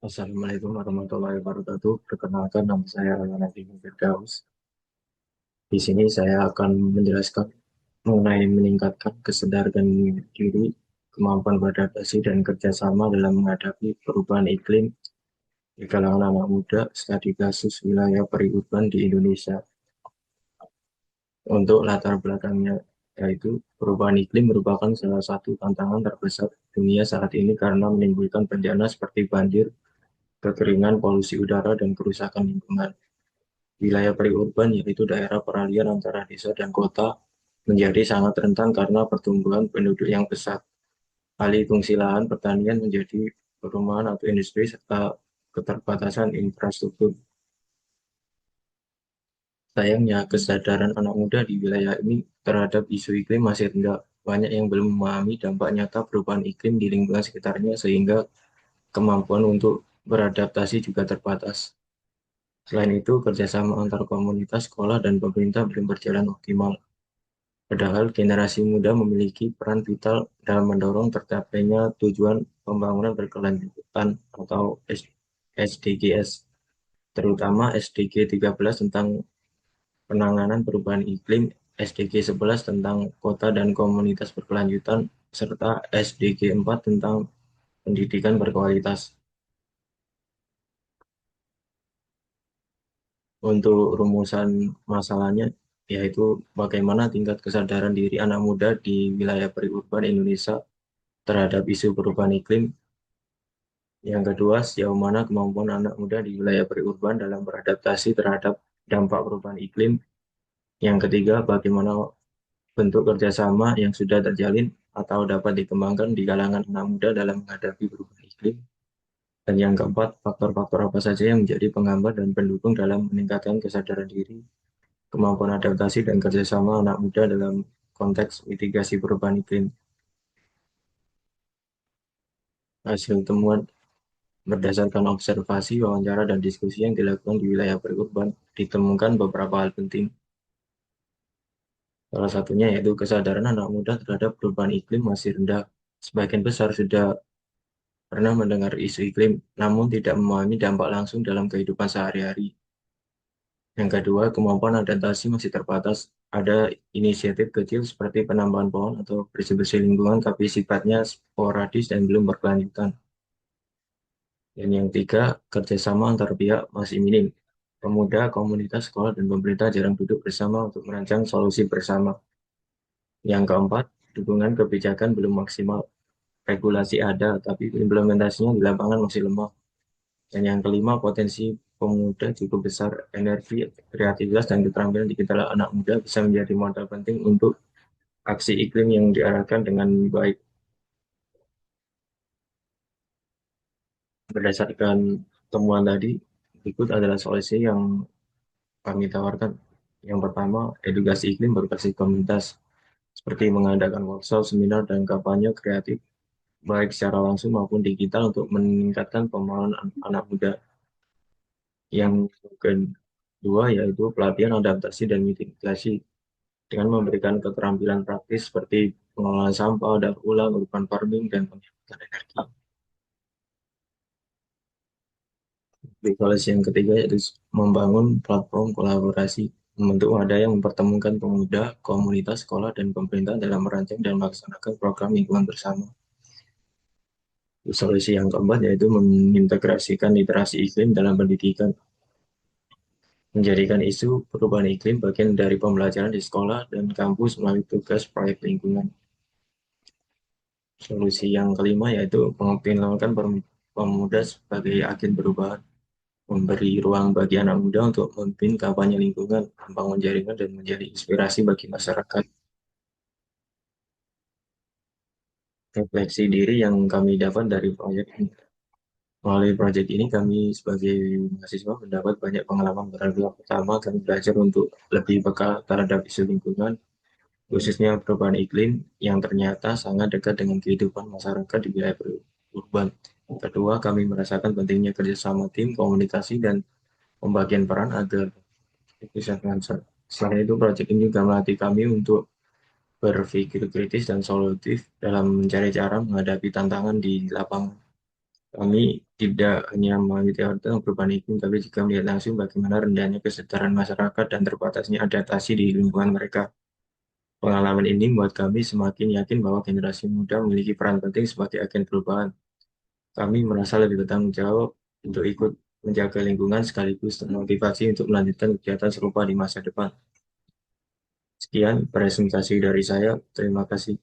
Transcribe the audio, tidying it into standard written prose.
Assalamualaikum warahmatullahi wabarakatuh. Perkenalkan, nama saya Nadi Firdaus. Di sini saya akan menjelaskan mengenai meningkatkan kesadaran diri, kemampuan beradaptasi, dan kerjasama dalam menghadapi perubahan iklim di kalangan anak muda studi kasus wilayah periurban di Indonesia. Untuk latar belakangnya, yaitu perubahan iklim merupakan salah satu tantangan terbesar dunia saat ini karena menimbulkan bencana seperti banjir, kekeringan, polusi udara, dan kerusakan lingkungan. Wilayah periurban, yaitu daerah peralihan antara desa dan kota, menjadi sangat rentan karena pertumbuhan penduduk yang besar, alih fungsi lahan pertanian menjadi perumahan atau industri, serta keterbatasan infrastruktur. Sayangnya, kesadaran anak muda di wilayah ini terhadap isu iklim masih rendah. Banyak yang belum memahami dampak nyata perubahan iklim di lingkungan sekitarnya, sehingga kemampuan untuk beradaptasi juga terbatas. Selain itu, kerjasama antar komunitas, sekolah, dan pemerintah belum berjalan optimal. Padahal generasi muda memiliki peran vital dalam mendorong tercapainya tujuan pembangunan berkelanjutan atau SDGs, terutama SDG 13 tentang penanganan perubahan iklim, SDG 11 tentang kota dan komunitas berkelanjutan, serta SDG 4 tentang pendidikan berkualitas. Untuk rumusan masalahnya, yaitu bagaimana tingkat kesadaran diri anak muda di wilayah periurban Indonesia terhadap isu perubahan iklim. Yang kedua, sejauh mana kemampuan anak muda di wilayah periurban dalam beradaptasi terhadap dampak perubahan iklim. Yang ketiga, bagaimana bentuk kerjasama yang sudah terjalin atau dapat dikembangkan di kalangan anak muda dalam menghadapi perubahan iklim. Dan yang keempat, faktor-faktor apa saja yang menjadi penghambat dan pendukung dalam meningkatkan kesadaran diri, kemampuan adaptasi, dan kerjasama anak muda dalam konteks mitigasi perubahan iklim. Hasil temuan berdasarkan observasi, wawancara, dan diskusi yang dilakukan di wilayah periurban, ditemukan beberapa hal penting. Salah satunya yaitu kesadaran anak muda terhadap perubahan iklim masih rendah. Sebagian besar sudah pernah mendengar isu iklim, namun tidak memahami dampak langsung dalam kehidupan sehari-hari. Yang kedua, kemampuan adaptasi masih terbatas. Ada inisiatif kecil seperti penambahan pohon atau bersih-bersih lingkungan, tapi sifatnya sporadis dan belum berkelanjutan. Dan yang tiga, kerjasama antar pihak masih minim. Pemuda, komunitas, sekolah, dan pemerintah jarang duduk bersama untuk merancang solusi bersama. Yang keempat, dukungan kebijakan belum maksimal. Regulasi ada, tapi implementasinya di lapangan masih lemah. Dan yang kelima, potensi pemuda cukup besar. Energi, kreativitas, dan keterampilan digital anak muda bisa menjadi modal penting untuk aksi iklim yang diarahkan dengan baik. Berdasarkan temuan tadi, berikut adalah solusi yang kami tawarkan. Yang pertama, edukasi iklim berbasis komunitas, seperti mengadakan workshop, seminar, dan kampanye kreatif, baik secara langsung maupun digital untuk meningkatkan pemahaman anak muda. Yang kedua, yaitu pelatihan adaptasi dan mitigasi, dengan memberikan keterampilan praktis seperti pengelolaan sampah, daur ulang, urban farming, dan penghematan energi. Solusi yang ketiga yaitu membangun platform kolaborasi, membentuk wadah yang mempertemukan pemuda, komunitas, sekolah, dan pemerintah dalam merancang dan melaksanakan program lingkungan bersama. Solusi yang keempat yaitu mengintegrasikan literasi iklim dalam pendidikan, menjadikan isu perubahan iklim bagian dari pembelajaran di sekolah dan kampus melalui tugas proyek lingkungan. Solusi yang kelima yaitu mengoptimalkan pemuda sebagai agen perubahan, memberi ruang bagi anak muda untuk memimpin kampanye lingkungan, membangun jaringan, dan menjadi inspirasi bagi masyarakat. Refleksi diri yang kami dapat dari proyek ini. Melalui proyek ini, kami sebagai mahasiswa mendapat banyak pengalaman berharga. Pertama, kami belajar untuk lebih peka terhadap isu lingkungan, khususnya perubahan iklim yang ternyata sangat dekat dengan kehidupan masyarakat di wilayah urban. Kedua, kami merasakan pentingnya kerjasama tim, komunikasi, dan pembagian peran agar bisa lancar. Selain itu, proyek ini juga melatih kami untuk berpikir kritis dan solutif dalam mencari cara menghadapi tantangan di lapangan. Kami tidak hanya memahami teori tentang perubahan iklim, tapi juga melihat langsung bagaimana rendahnya kesadaran masyarakat dan terbatasnya adaptasi di lingkungan mereka. Pengalaman ini membuat kami semakin yakin bahwa generasi muda memiliki peran penting sebagai agen perubahan. Kami merasa lebih bertanggung jawab untuk ikut menjaga lingkungan sekaligus termotivasi untuk melanjutkan kegiatan serupa di masa depan. Sekian presentasi dari saya. Terima kasih.